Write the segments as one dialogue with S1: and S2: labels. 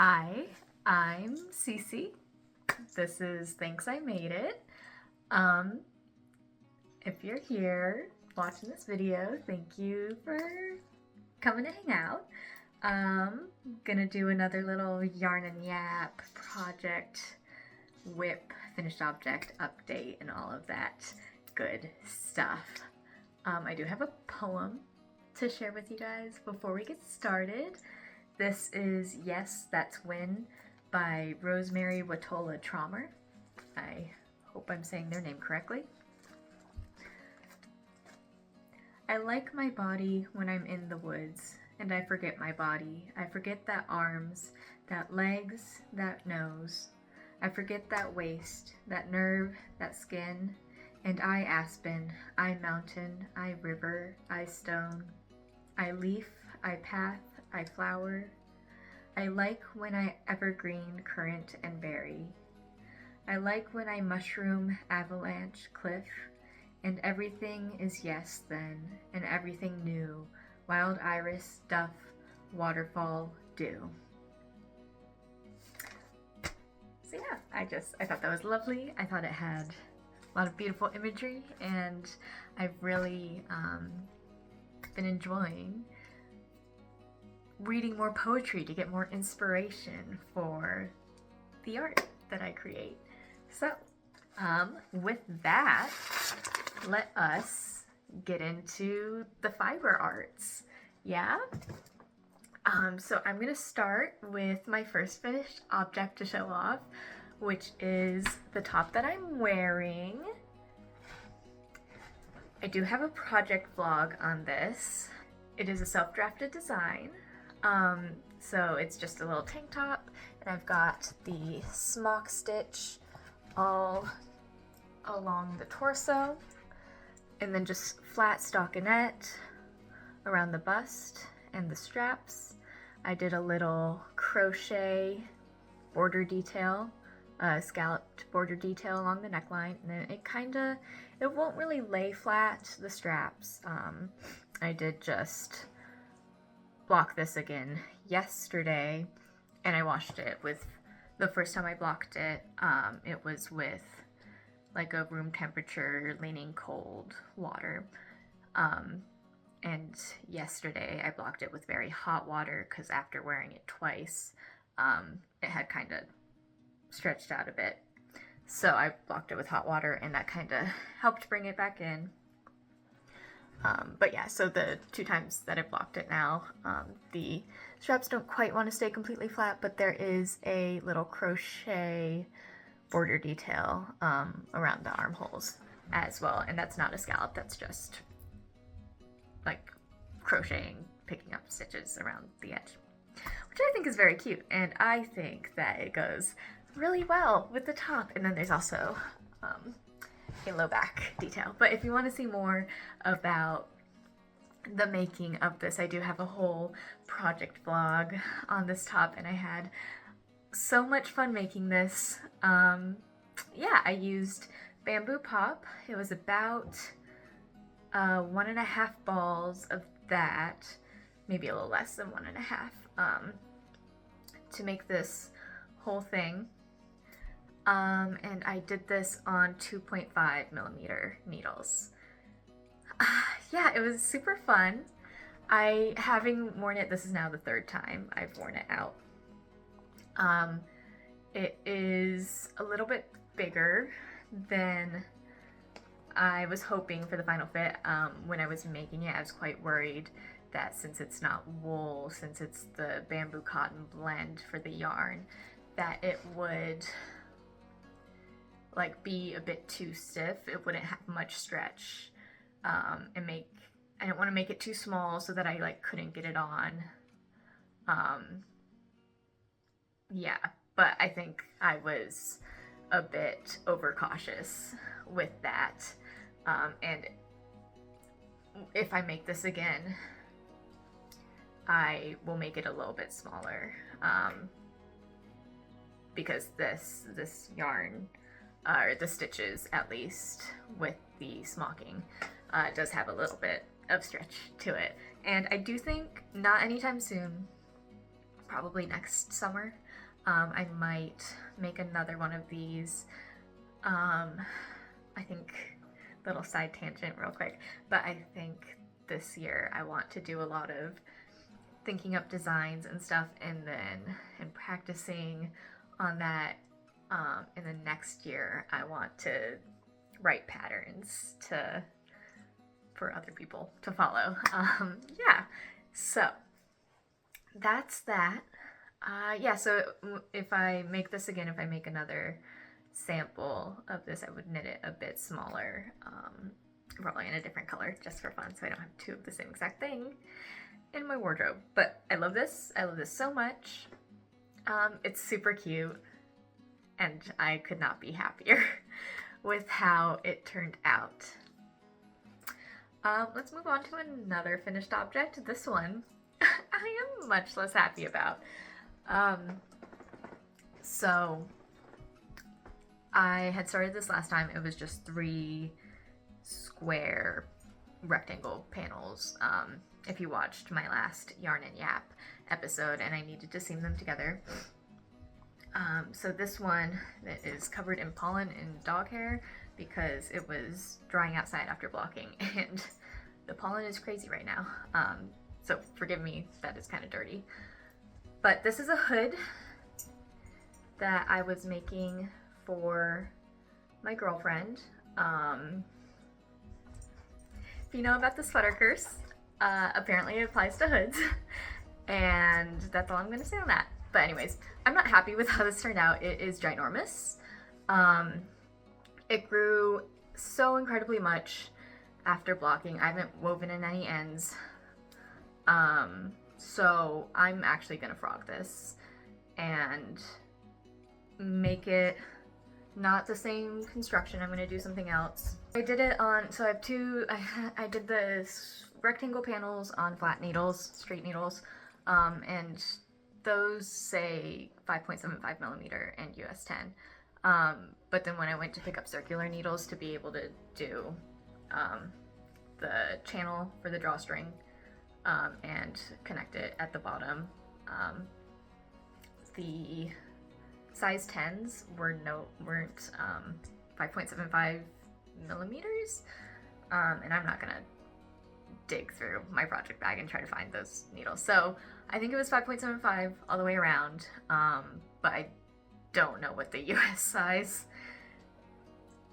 S1: Hi, I'm Cece. This is Thanks I Made It. Um, if you're here watching this video, thank you for coming to hang out. Gonna do another little yarn and yap project, whip, finished object update, and all of that good stuff. I do have a poem to share with you guys before we get started. This is Yes, That's When by Rosemary Watola Traumer. I hope I'm saying their name correctly. I like my body when I'm in the woods, and I forget my body. I forget that arms, that legs, that nose. I forget that waist, that nerve, that skin. And I aspen, I mountain, I river, I stone. I leaf, I path, I flower. I like when I evergreen, current, and berry. I like when I mushroom, avalanche, cliff, and everything is yes then, and everything new, wild iris, duff, waterfall, dew. So yeah, I thought that was lovely. I thought it had a lot of beautiful imagery, and I've really been enjoying reading more poetry to get more inspiration for the art that I create. So, with that, let us get into the fiber arts. Yeah? So I'm gonna start with my first finished object to show off, which is the top that I'm wearing. I do have a project vlog on this. It is a self-drafted design. So it's just a little tank top, and I've got the smock stitch all along the torso, and then just flat stockinette around the bust and the straps. I did a little crochet border detail, scalloped border detail along the neckline, and then it won't really lay flat, the straps. I did just block this again yesterday, and I washed it with, the first time I blocked it, it was with like a room temperature leaning cold water, and yesterday I blocked it with very hot water because after wearing it twice, it had kind of stretched out a bit, so I blocked it with hot water, and that kind of helped bring it back in. But yeah, so the 2 times that I've blocked it now, the straps don't quite want to stay completely flat, but there is a little crochet border detail around the armholes as well, and that's not a scallop, that's just like crocheting, picking up stitches around the edge, which I think is very cute, and I think that it goes really well with the top. And then there's also a low back detail. But if you want to see more about the making of this, I do have a whole project vlog on this top, and I had so much fun making this. Yeah, I used bamboo pop. It was about 1.5 balls of that, maybe a little less than 1.5, to make this whole thing. And I did this on 2.5 millimeter needles. Yeah, it was super fun. Having worn it, this is now the 3rd time I've worn it out. It is a little bit bigger than I was hoping for the final fit. When I was making it, I was quite worried that since it's not wool, since it's the bamboo cotton blend for the yarn, that it would like be a bit too stiff. It wouldn't have much stretch, and I didn't want to make it too small so that I like couldn't get it on. Yeah, but I think I was a bit overcautious with that, and if I make this again, I will make it a little bit smaller, because this yarn, or the stitches at least, with the smocking, does have a little bit of stretch to it. And I do think not anytime soon, probably next summer. I might make another one of these. I think, little side tangent real quick, but I think this year I want to do a lot of thinking up designs and stuff, and practicing on that. And then next year I want to write patterns for other people to follow. Yeah, so that's that. Yeah, so if I make this again, if I make another sample of this, I would knit it a bit smaller, probably in a different color, just for fun, so I don't have two of the same exact thing in my wardrobe. But I love this. I love this so much. It's super cute, and I could not be happier with how it turned out. Let's move on to another finished object. This one I am much less happy about. So I had started this last time. It was just 3 square rectangle panels. If you watched my last Yarn and Yap episode, and I needed to seam them together. So this one is covered in pollen and dog hair because it was drying outside after blocking, and the pollen is crazy right now. So forgive me, that is kind of dirty. But this is a hood that I was making for my girlfriend. If you know about the sweater curse, apparently it applies to hoods, and that's all I'm going to say on that. But anyways, I'm not happy with how this turned out. It is ginormous. It grew so incredibly much after blocking. I haven't woven in any ends. So I'm actually going to frog this and make it not the same construction. I'm going to do something else. I did it on, so I have two, I did the rectangle panels on flat needles, straight needles, and those say 5.75 millimeter and US 10. But then when I went to pick up circular needles to be able to do the channel for the drawstring and connect it at the bottom, the size 10s weren't 5.75 millimeters, and I'm not gonna dig through my project bag and try to find those needles. So I think it was 5.75 all the way around, but I don't know what the US size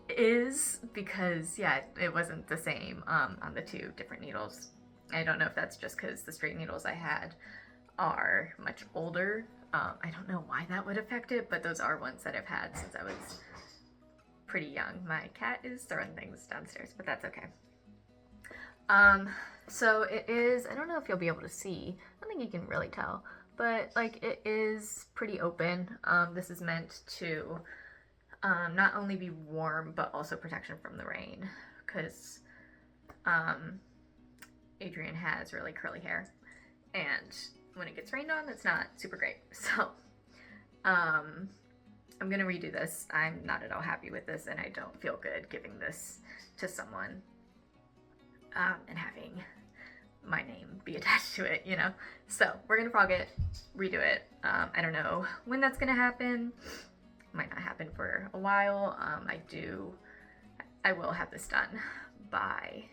S1: is because, yeah, it wasn't the same on the 2 different needles. I don't know if that's just because the straight needles I had are much older. I don't know why that would affect it, but those are ones that I've had since I was pretty young. My cat is throwing things downstairs, but that's okay. So it is, I don't know if you'll be able to see, I don't think you can really tell, but like it is pretty open. This is meant to not only be warm, but also protection from the rain, because Adrian has really curly hair, and when it gets rained on, it's not super great. So I'm gonna redo this. I'm not at all happy with this, and I don't feel good giving this to someone and having my name be attached to it, you know? So we're gonna frog it, redo it. I don't know when that's gonna happen. Might not happen for a while. I will have this done by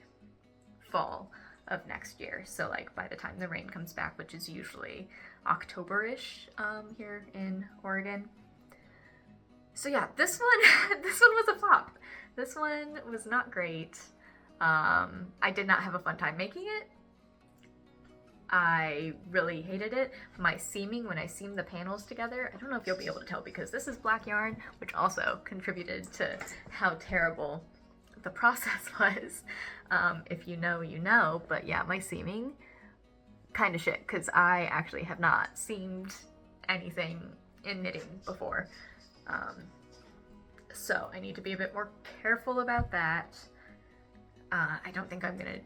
S1: fall of next year. So like by the time the rain comes back, which is usually October-ish here in Oregon. So yeah, this one was a flop. This one was not great. I did not have a fun time making it. I really hated it. My seaming, when I seamed the panels together, I don't know if you'll be able to tell because this is black yarn, which also contributed to how terrible the process was. If you know, you know, but yeah, my seaming, kind of shit, because I actually have not seamed anything in knitting before. So I need to be a bit more careful about that. I don't think I'm gonna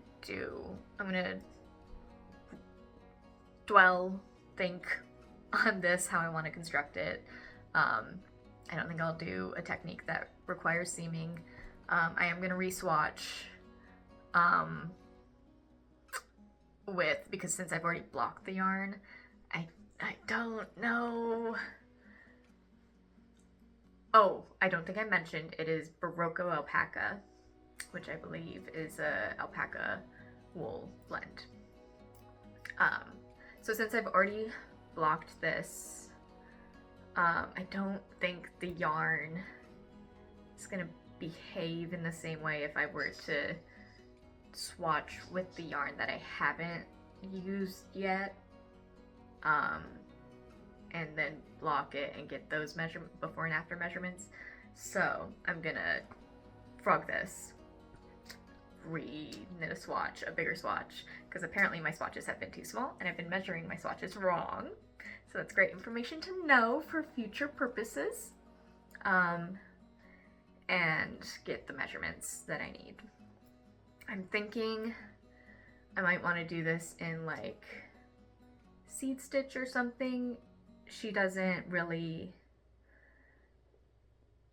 S1: think on this, how I want to construct it. I don't think I'll do a technique that requires seaming. I am going to re-swatch because since I've already blocked the yarn, I I don't know. Oh, I don't think I mentioned it is Barocco alpaca, which I believe is a alpaca wool blend. So since I've already blocked this, I don't think the yarn is gonna behave in the same way if I were to swatch with the yarn that I haven't used yet, and then block it and get those before and after measurements. So I'm gonna frog this, re-knit a swatch, a bigger swatch, because apparently my swatches have been too small and I've been measuring my swatches wrong. So that's great information to know for future purposes. And get the measurements that I need. I'm thinking I might want to do this in like seed stitch or something. She doesn't really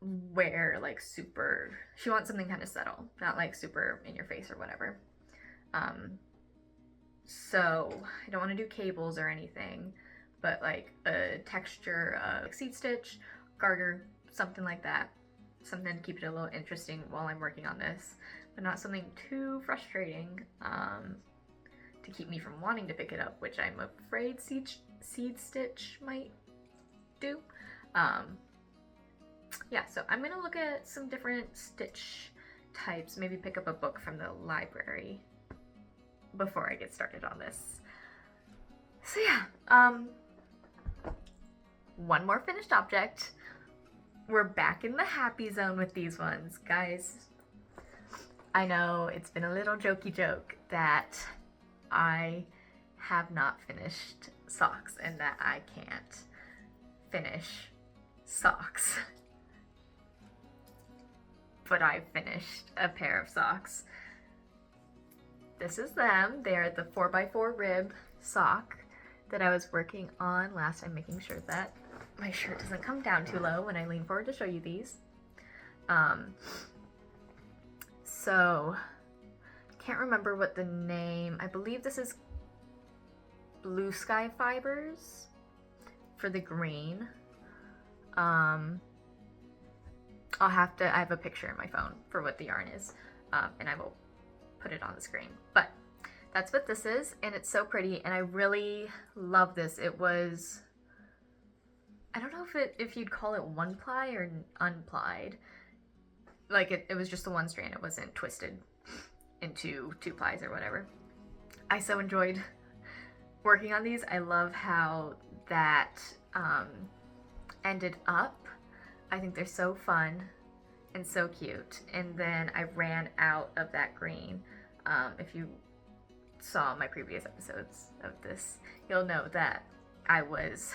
S1: wear like super, she wants something kind of subtle, not like super in your face or whatever. So I don't want to do cables or anything, but like a texture of seed stitch, garter, something like that. Something to keep it a little interesting while I'm working on this, but not something too frustrating to keep me from wanting to pick it up, which I'm afraid seed stitch might do. Yeah, so I'm gonna look at some different stitch types, maybe pick up a book from the library before I get started on this. So yeah, one more finished object. We're back in the happy zone with these ones, guys. I know it's been a little jokey joke that I have not finished socks and that I can't finish socks. But I finished a pair of socks. This is them. They're the 4x4 rib sock that I was working on last time, making sure that my shirt doesn't come down too low when I lean forward to show you these. So can't remember what the name, I believe this is Blue Sky Fibers for the green. I have a picture in my phone for what the yarn is, and I will put it on the screen. But that's what this is, and it's so pretty, and I really love this. It was, I don't know if you'd call it one ply or unplied. Like it was just the one strand. It wasn't twisted into 2 plies or whatever. I so enjoyed working on these. I love how that ended up. I think they're so fun and so cute. And then I ran out of that green. If you saw my previous episodes of this, you'll know that I was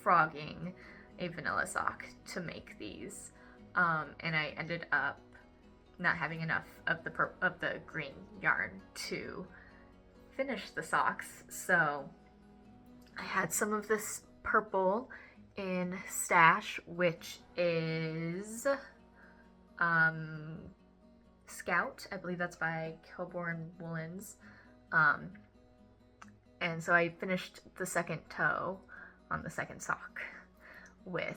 S1: frogging a vanilla sock to make these, and I ended up not having enough of the green yarn to finish the socks, so I had some of this purple in stash, which is Scout. I believe that's by Kilborn Woolens, and so I finished the second toe on the second sock with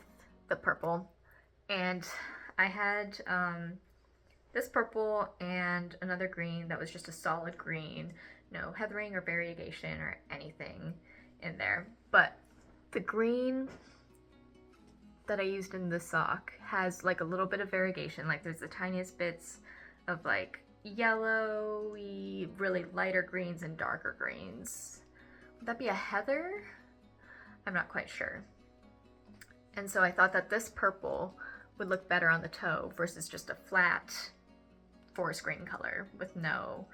S1: the purple, and I had this purple and another green that was just a solid green, no heathering or variegation or anything in there. But the green that I used in the sock has like a little bit of variegation, like there's the tiniest bits of like yellowy, really lighter greens and darker greens. Would that be a heather? I'm not quite sure. And so I thought that this purple would look better on the toe versus just a flat forest green color with no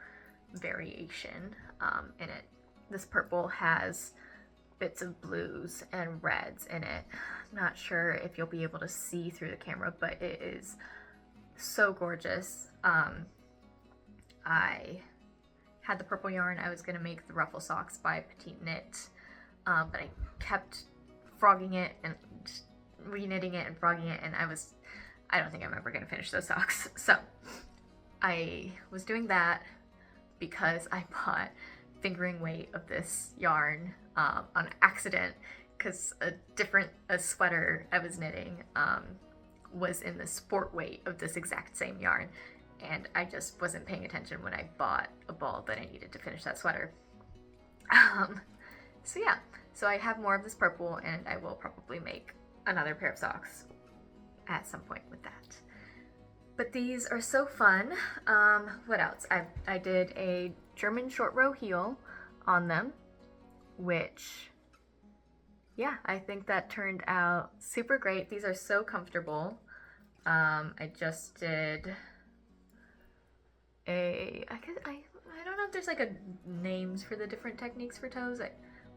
S1: variation in it. This purple has bits of blues and reds in it. I'm not sure if you'll be able to see through the camera, but it is so gorgeous. I had the purple yarn. I was going to make the ruffle socks by Petite Knit, but I kept frogging it and re-knitting it and frogging it, and I don't think I'm ever going to finish those socks. So I was doing that because I bought fingering weight of this yarn on accident because a sweater I was knitting was in the sport weight of this exact same yarn, and I just wasn't paying attention when I bought a ball that I needed to finish that sweater. So yeah, so I have more of this purple, and I will probably make another pair of socks at some point with that. But these are so fun. What else? I did a German short row heel on them, which, yeah, I think that turned out super great. These are so comfortable. I just did I don't know if there's like a names for the different techniques for toes.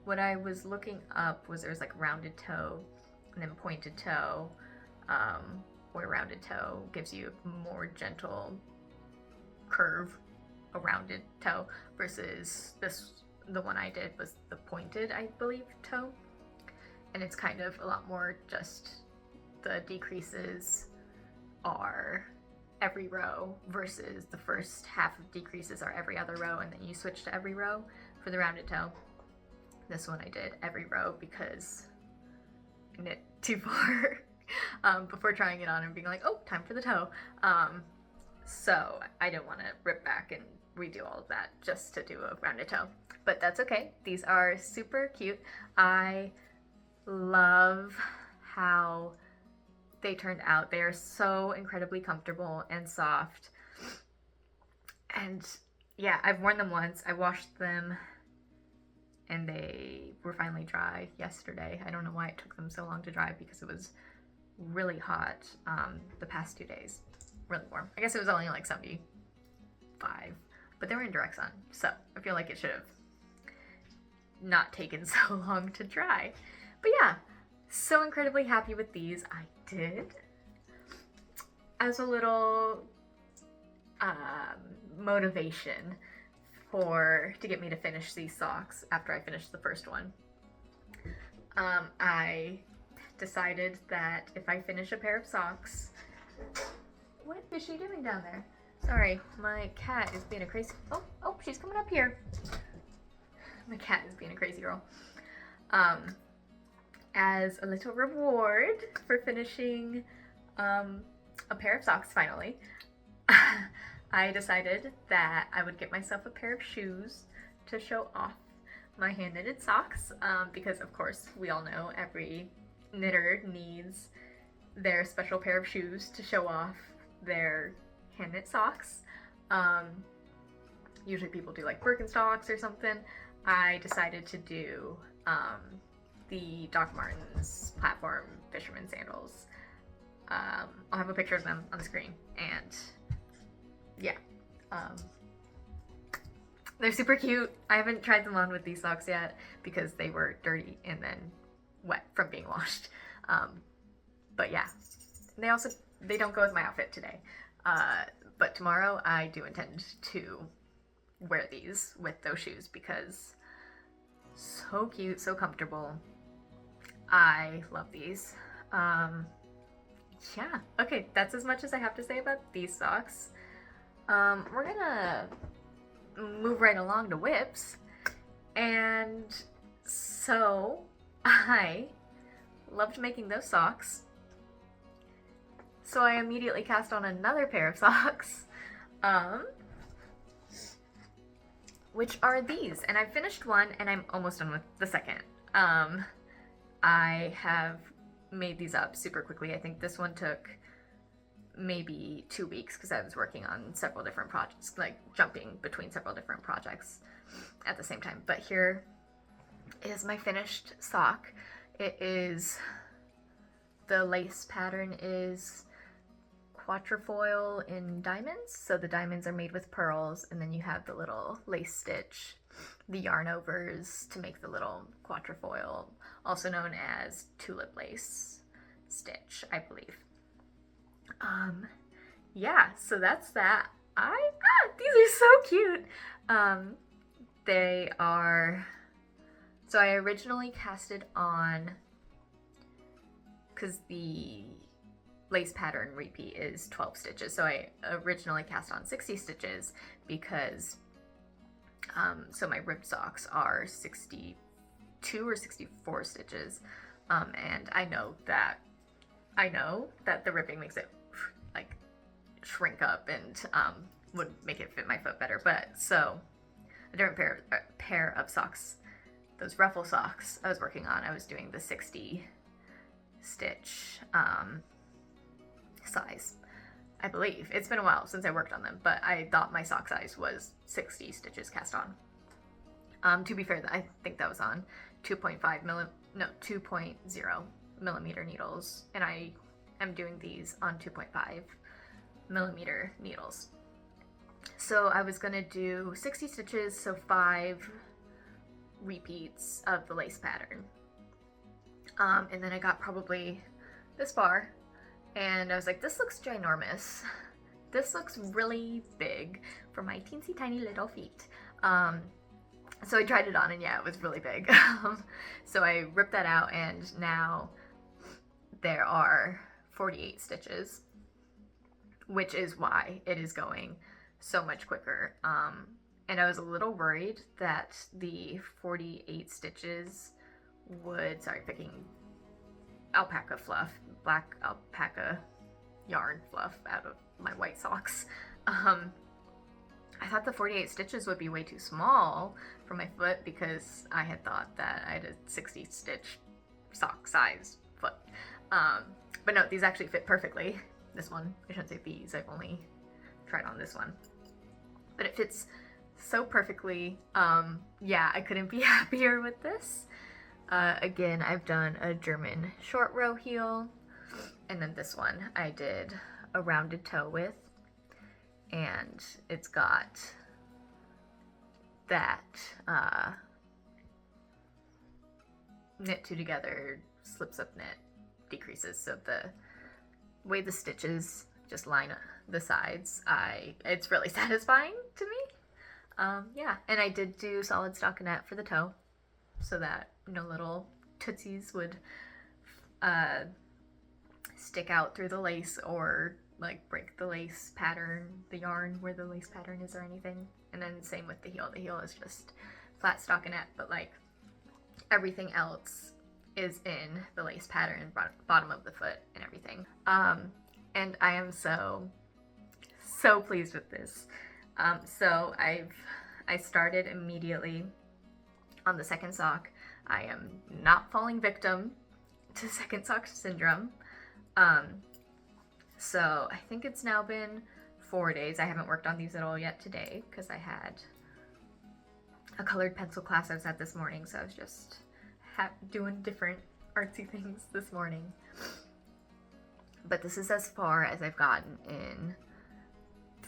S1: What I was looking up was there's like rounded toe and then pointed toe, where rounded toe gives you a more gentle curve, a rounded toe, versus the one I did was the pointed, I believe, toe. And it's kind of a lot more just the decreases are every row versus the first half of decreases are every other row, and then you switch to every row for the rounded toe. This one I did every row because I knit too far before trying it on and being like, oh, time for the toe. So I didn't want to rip back and redo all of that just to do a rounded toe. But that's okay. These are super cute. I love how they turned out. They are so incredibly comfortable and soft. And yeah, I've worn them once. I washed them and they were finally dry yesterday. I don't know why it took them so long to dry because it was really hot the past 2 days. Really warm. I guess it was only like 75, but they were in direct sun, so I feel like it should have not taken so long to dry. But yeah, so incredibly happy with these. I did, as a little motivation to get me to finish these socks after I finished the first one. I decided that if I finish a pair of socks, what is she doing down there? Sorry, my cat is being a crazy, oh, she's coming up here. My cat is being a crazy girl. As a little reward for finishing a pair of socks finally, I decided that I would get myself a pair of shoes to show off my hand knitted socks, because of course we all know every knitter needs their special pair of shoes to show off their hand knit socks. Usually people do like Birkenstocks or something. I decided to do the Doc Martens platform fisherman sandals. I'll have a picture of them on the screen, and yeah, they're super cute. I haven't tried them on with these socks yet because they were dirty and then wet from being washed. But yeah, they don't go with my outfit today. But tomorrow I do intend to wear these with those shoes because so cute, so comfortable. I love these. Yeah, okay, that's as much as I have to say about these socks. We're gonna move right along to whips. And so I loved making those socks. So I immediately cast on another pair of socks, which are these. And I finished one and I'm almost done with the second. I have made these up super quickly. I think this one took maybe 2 weeks because I was working on several different projects, like jumping between several different projects at the same time. But here is my finished sock. It is, the lace pattern is quatrefoil in diamonds. So the diamonds are made with pearls, and then you have the little lace stitch, the yarn overs to make the little quatrefoil, also known as tulip lace stitch, I believe. Yeah, so that's that. These are so cute. They are, so I originally casted on, because the lace pattern repeat is 12 stitches, so I originally cast on 60 stitches because so my ribbed socks are 62 62 or 64 stitches, and I know that the ripping makes it like shrink up and would make it fit my foot better. But so a different pair of socks, those ruffle socks I was working on, I was doing the 60 stitch size, I believe. It's been a while since I worked on them, but I thought my sock size was 60 stitches cast on. To be fair, I think that was on 2.0 millimeter needles, and I am doing these on 2.5 millimeter needles. So I was gonna do 60 stitches, so 5 repeats of the lace pattern. And then I got probably this far, and I was like, this looks ginormous. This looks really big for my teensy tiny little feet. So I tried it on, and yeah, it was really big. So I ripped that out, and now there are 48 stitches, which is why it is going so much quicker. And I was a little worried that the 48 stitches would, picking alpaca fluff, black alpaca yarn fluff out of my white socks. I thought the 48 stitches would be way too small for my foot because I had thought that I had a 60 stitch sock size foot. But no, these actually fit perfectly. This one, I shouldn't say these, I've only tried on this one. But it fits so perfectly. Yeah, I couldn't be happier with this. Again, I've done a German short row heel, and then this one I did a rounded toe with, and it's got that knit two together, slips up knit, decreases, so the way the stitches just line up the sides, it's really satisfying to me. Yeah, and I did do solid stockinette for the toe, so that no little tootsies would stick out through the lace or like break the lace pattern, the yarn where the lace pattern is or anything. And then same with the heel. The heel is just flat stockinette, but like everything else is in the lace pattern, bottom of the foot and everything. And I am so pleased with this. So I started immediately on the second sock. I am not falling victim to second sock syndrome. So I think it's now been 4 days. I haven't worked on these at all yet today because I had a colored pencil class I was at this morning, so I was just doing different artsy things this morning. But this is as far as I've gotten in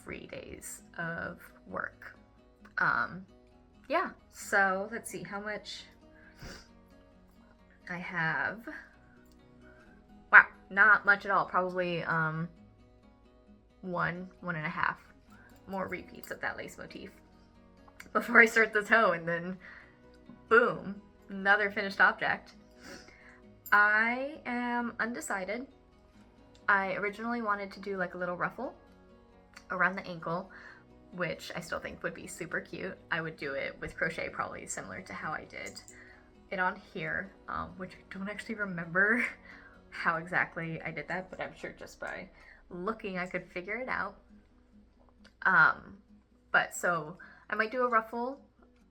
S1: 3 days of work. Yeah, so let's see how much I have. Wow, not much at all. Probably 1.5 more repeats of that lace motif before I start the toe, and then boom, another finished object. I am undecided. I originally wanted to do like a little ruffle around the ankle, which I still think would be super cute. I would do it with crochet, probably similar to how I did it on here, which I don't actually remember how exactly I did that, but I'm sure just by looking I could figure it out. But so I might do a ruffle,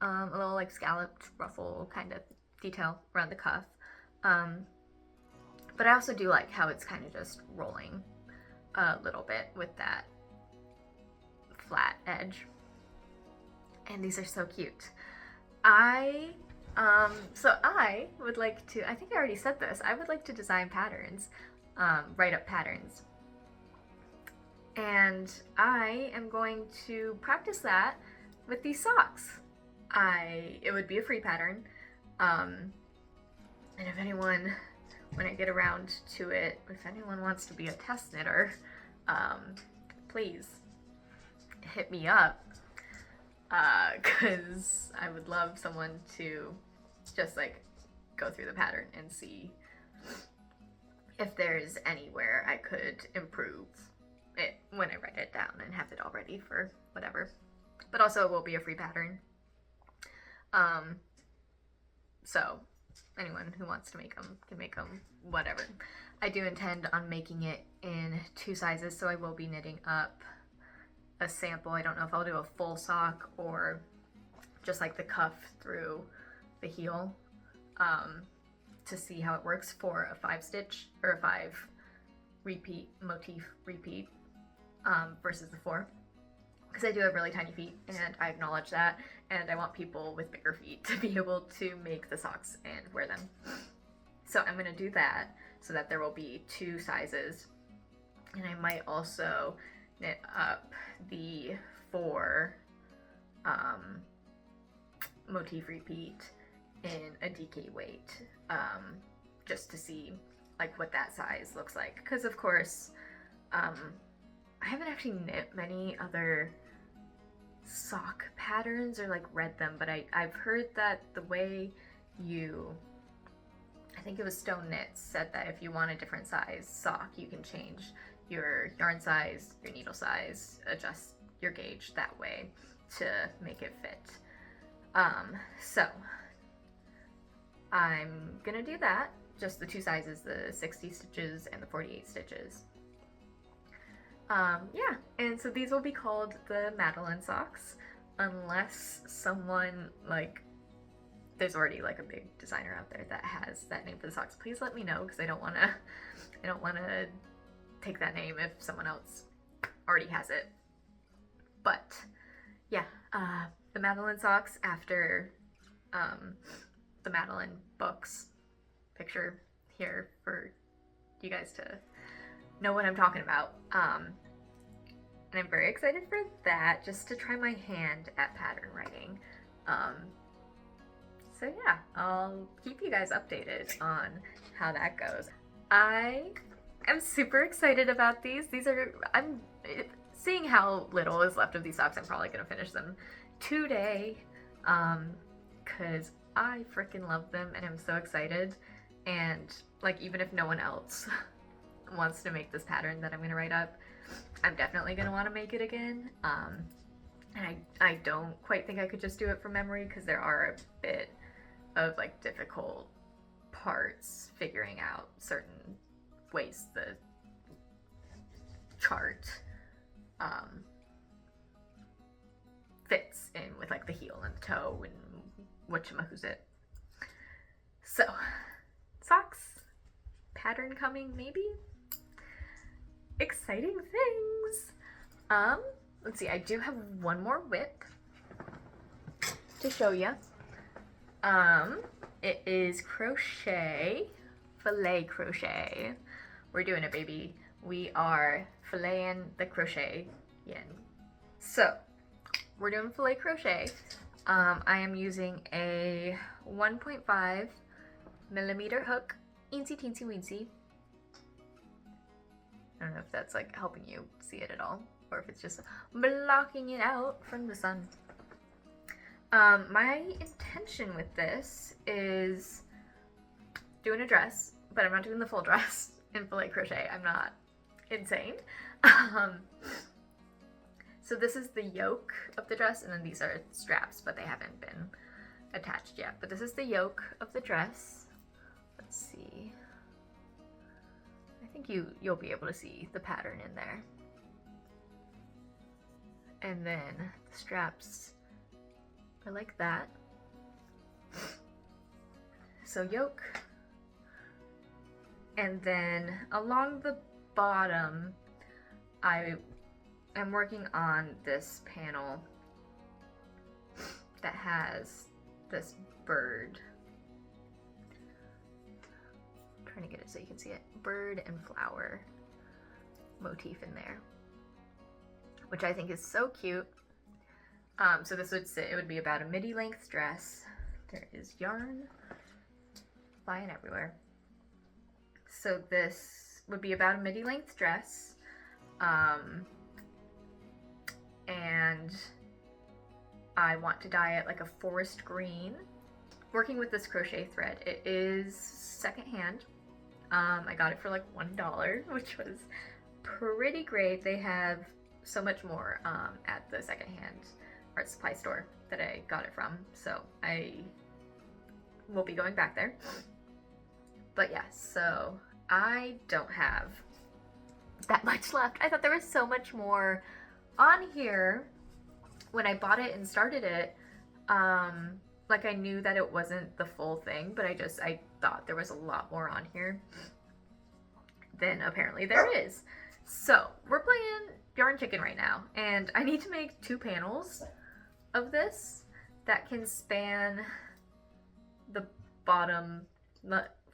S1: a little like scalloped ruffle kind of detail around the cuff. But I also do like how it's kind of just rolling a little bit with that flat edge. And these are so cute. So I would like to, I think I already said this, I would like to design patterns, write up patterns. And I am going to practice that with these socks. It would be a free pattern. And if anyone, when I get around to it, if anyone wants to be a test knitter, please hit me up. Because I would love someone to just like go through the pattern and see if there's anywhere I could improve it when I write it down and have it all ready for whatever. But also it will be a free pattern. So anyone who wants to make them can make them, whatever. I do intend on making it in 2 sizes, so I will be knitting up a sample. I don't know if I'll do a full sock or just like the cuff through the heel, to see how it works for a 5 stitch or a 5 repeat motif repeat, versus the 4, because I do have really tiny feet and I acknowledge that, and I want people with bigger feet to be able to make the socks and wear them. So I'm gonna do that so that there will be 2 sizes, and I might also knit up the 4 motif repeat in a DK weight, just to see like what that size looks like, because of course I haven't actually knit many other sock patterns or like read them, but I've heard that the way you, I think it was Stone Knits, said that if you want a different size sock, you can change your yarn size, your needle size, adjust your gauge that way to make it fit. So I'm gonna do that, just the 2 sizes, the 60 stitches and the 48 stitches. Yeah, and so these will be called the Madeline socks, unless someone, like, there's already like a big designer out there that has that name for the socks. Please let me know, because I don't wanna take that name if someone else already has it. But yeah, the Madeline socks, after the Madeline books picture here for you guys to know what I'm talking about. And I'm very excited for that, just to try my hand at pattern writing. So yeah, I'll keep you guys updated on how that goes. I am super excited about these. I'm seeing how little is left of these socks. I'm probably gonna finish them today, because I freaking love them and I'm so excited. And like, even if no one else wants to make this pattern that I'm gonna write up, I'm definitely gonna want to make it again. And I don't quite think I could just do it from memory, because there are a bit of like difficult parts figuring out certain ways the chart fits in with like the heel and the toe and whatchamahoosit. So, socks, pattern coming maybe? Exciting things! Let's see, I do have one more whip to show you. It is crochet, filet crochet. We're doing it, baby. We are filleting the crochet in. So, we're doing filet crochet. I am using a 1.5 millimeter hook, eensy teensy weensy. I don't know if that's like helping you see it at all, or if it's just blocking it out from the sun. My intention with this is doing a dress, but I'm not doing the full dress in filet crochet. I'm not insane. So this is the yoke of the dress, and then these are straps, but they haven't been attached yet. But this is the yoke of the dress. Let's see. I think you'll be able to see the pattern in there. And then the straps are like that. So yoke. And then along the bottom, I am working on this panel that has this bird. I'm trying to get it so you can see it. Bird and flower motif in there, which I think is so cute. So this would sit, it would be about a midi length dress. There is yarn flying everywhere. So this would be about a midi length dress. And I want to dye it like a forest green. Working with this crochet thread, it is secondhand. I got it for like $1, which was pretty great. They have so much more at the secondhand art supply store that I got it from. So I we'll be going back there. But yeah, so I don't have that much left. I thought there was so much more on here when I bought it and started it. Like I knew that it wasn't the full thing, but I thought there was a lot more on here than apparently there is. So we're playing Yarn Chicken right now, and I need to make 2 panels of this that can span the bottom,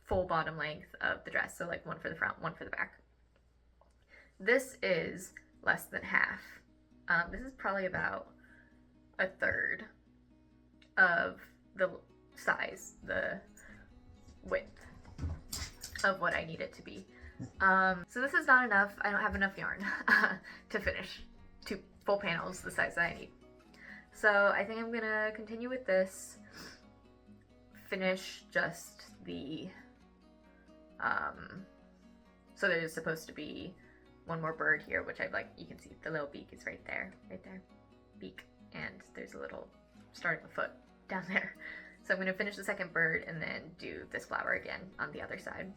S1: full bottom length of the dress. So like one for the front, one for the back. This is less than half. This is probably about a third of the size, the width of what I need it to be. So this is not enough. I don't have enough yarn to finish 2 full panels the size that I need. So I think I'm gonna continue with this, finish just the, so there's supposed to be one more bird here, which I've, like, you can see the little beak is right there, beak, and there's a little starting foot down there. So I'm gonna finish the second bird and then do this flower again on the other side.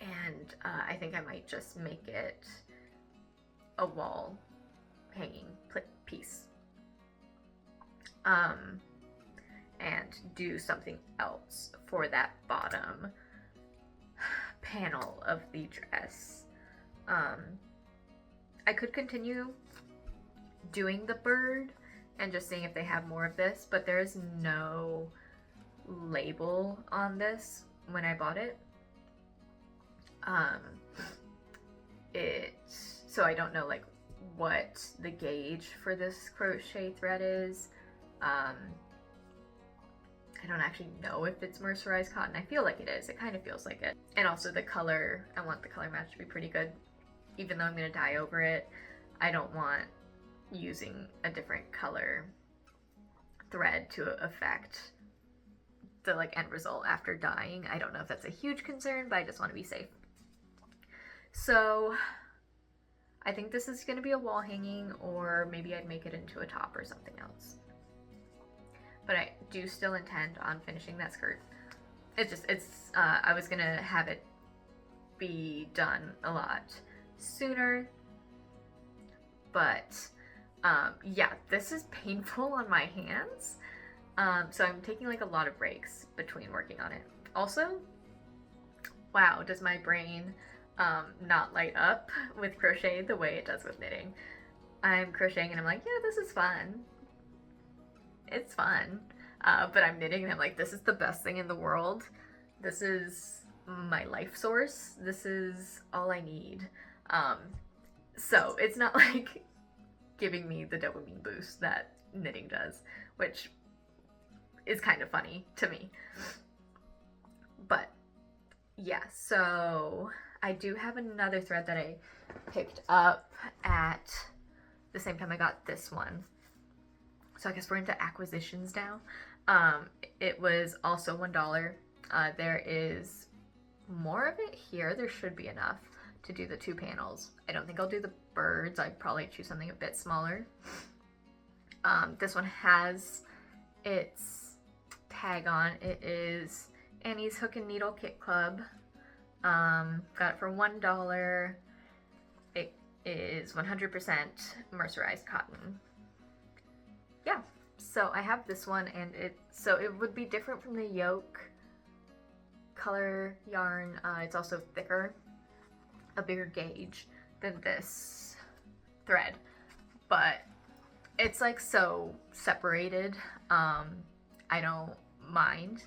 S1: And I think I might just make it a wall hanging piece. And do something else for that bottom panel of the dress. I could continue doing the bird and just seeing if they have more of this, but there's no label on this when I bought it. So I don't know like what the gauge for this crochet thread is. I don't actually know if it's mercerized cotton. I feel like it is. It kind of feels like it. And also the color, I want the color match to be pretty good. Even though I'm going to dye over it, I don't want using a different color thread to affect the like end result after dyeing. I don't know if that's a huge concern, but I just want to be safe. So I think this is going to be a wall hanging, or maybe I'd make it into a top or something else. But I do still intend on finishing that skirt. I was gonna have it be done a lot sooner, but yeah, this is painful on my hands. So I'm taking like a lot of breaks between working on it. Also, wow, does my brain not light up with crochet the way it does with knitting. I'm crocheting and I'm like, yeah, this is fun. It's fun. But I'm knitting and I'm like, this is the best thing in the world. This is my life source. This is all I need. So it's not like giving me the dopamine boost that knitting does, which is kind of funny to me. But yeah, so I do have another thread that I picked up at the same time I got this one. So I guess we're into acquisitions now. It was also $1. There is more of it here. There should be enough to do the 2 panels. I don't think I'll do the birds. I'd probably choose something a bit smaller. This one has its tag on. It is Annie's Hook and Needle Kit Club. Got it for $1. It is 100% mercerized cotton. Yeah, so I have this one, and it would be different from the yoke color yarn. It's also thicker, a bigger gauge than this thread, but it's like so separated. I don't mind.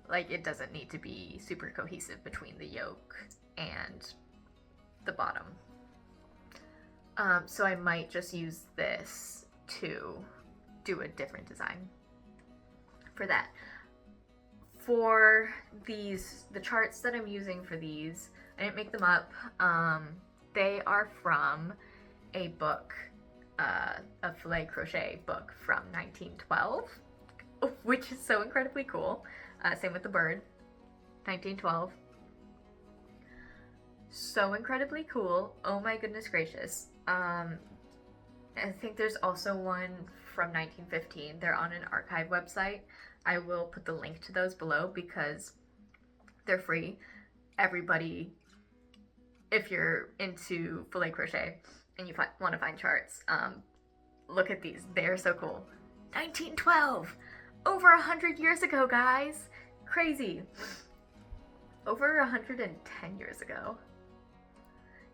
S1: Like, it doesn't need to be super cohesive between the yoke and the bottom. So I might just use this to do a different design for that. For these, the charts that I'm using for these, I didn't make them up. They are from a book, a filet crochet book from 1912, which is so incredibly cool. Same with the bird, 1912. So incredibly cool. Oh my goodness gracious. I think there's also one from 1915. They're on an archive website. I will put the link to those below because they're free. Everybody, if you're into filet crochet and you want to find charts, look at these. They're so cool. 1912! Over 100 years ago, guys! Crazy. Over 110 years ago.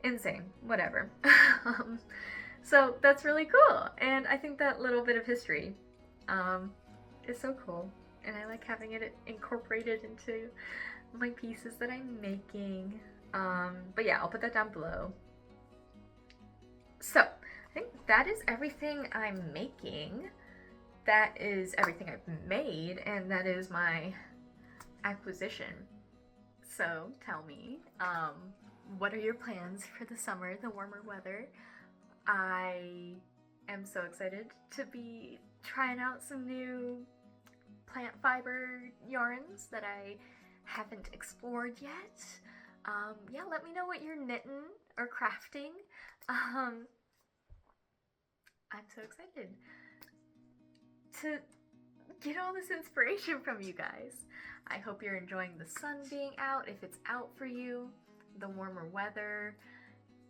S1: Insane. Whatever. So that's really cool. And I think that little bit of history is so cool. And I like having it incorporated into my pieces that I'm making. But yeah, I'll put that down below. So, I think that is everything I'm making. That is everything I've made, and that is my acquisition. So, tell me, what are your plans for the summer, the warmer weather? I am so excited to be trying out some new plant fiber yarns that I haven't explored yet. Yeah, let me know what you're knitting or crafting. I'm so excited to get all this inspiration from you guys. I hope you're enjoying the sun being out, if it's out for you, the warmer weather,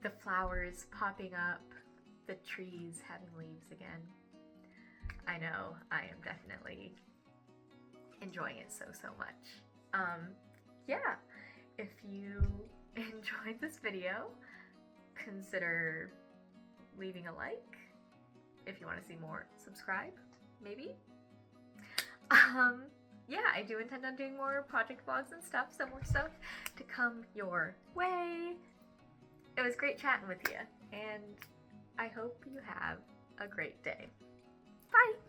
S1: the flowers popping up, the trees having leaves again. I know I am definitely enjoying it so much. Yeah, if you enjoyed this video, consider leaving a like. If you want to see more, subscribe, maybe. Yeah, I do intend on doing more project vlogs and stuff, so more stuff to come your way. It was great chatting with you, and I hope you have a great day. Bye!